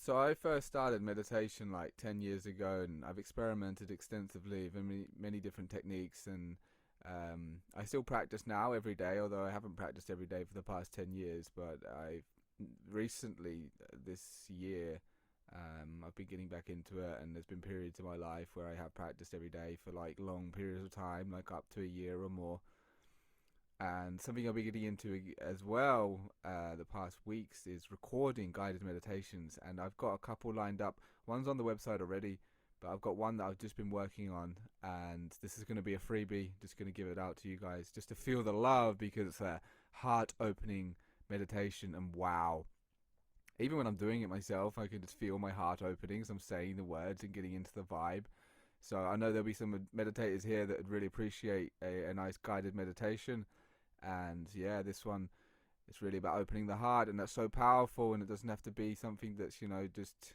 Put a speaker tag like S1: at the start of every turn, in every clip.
S1: So I first started meditation like 10 years ago, and I've experimented extensively with many different techniques, and I still practice now every day, although I haven't practiced every day for the past 10 years. But I recently, this year, I've been getting back into it, and there's been periods in my life where I have practiced every day for like long periods of time, like up to a year or more. And something I'll be getting into as well the past weeks is recording guided meditations. And I've got a couple lined up. One's on the website already, but I've got one that I've just been working on. And this is going to be a freebie. Just going to give it out to you guys just to feel the love, because it's a heart opening meditation. And wow. Even when I'm doing it myself, I can just feel my heart opening as I'm saying the words and getting into the vibe. So I know there'll be some meditators here that would really appreciate a nice guided meditation. And yeah, this one is really about opening the heart, and that's so powerful. And it doesn't have to be something that's just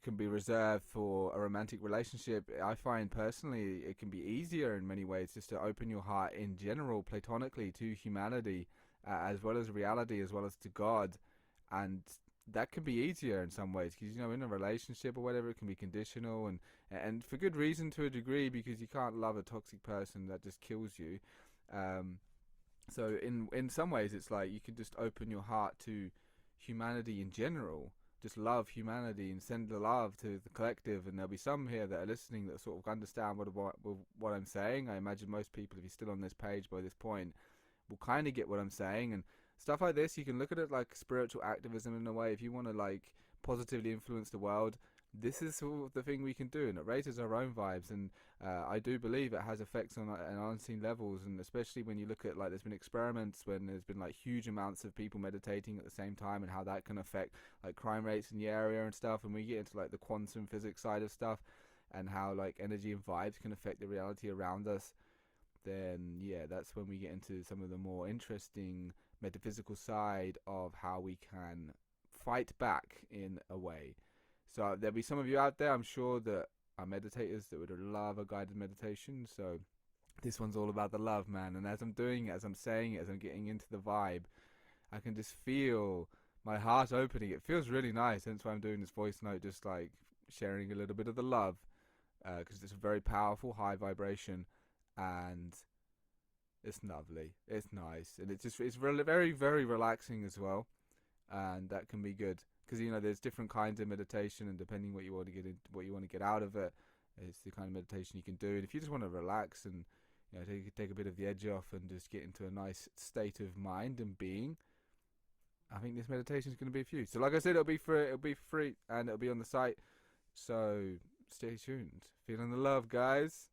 S1: can be reserved for a romantic relationship. I find personally it can be easier in many ways just to open your heart in general, platonically, to humanity, as well as reality, as well as to God. And that can be easier in some ways, because in a relationship or whatever, it can be conditional, and for good reason to a degree, because you can't love a toxic person that just kills you. Um, so in some ways, it's like you can just open your heart to humanity in general, just love humanity and send the love to the collective. And there'll be some here that are listening that sort of understand what I'm saying. I imagine most people, if you're still on this page by this point, will kind of get what I'm saying. And stuff like this, you can look at it like spiritual activism in a way. If you want to like positively influence the world, this is sort of the thing we can do, and it raises our own vibes. And I do believe it has effects on unseen levels, and especially when you look at, like, there's been experiments when there's been like huge amounts of people meditating at the same time, and how that can affect like crime rates in the area and stuff. And we get into like the quantum physics side of stuff, and how like energy and vibes can affect the reality around us. Then yeah, that's when we get into some of the more interesting metaphysical side of how we can fight back in a way. So there'll be some of you out there, I'm sure, that are meditators that would love a guided meditation. So this one's all about the love, man. And as I'm doing it, as I'm saying it, as I'm getting into the vibe, I can just feel my heart opening. It feels really nice. Hence why I'm doing this voice note, just like sharing a little bit of the love, because it's a very powerful, high vibration, and it's lovely. It's nice, and it's really very, very relaxing as well, and that can be good, because there's different kinds of meditation, and depending what you want to get in, what you want to get out of it, it's the kind of meditation you can do. And if you just want to relax and take a bit of the edge off and just get into a nice state of mind and being, I think this meditation is going to be for you. So like I said, it'll be free, and it'll be on the site. So stay tuned. Feeling the love, guys.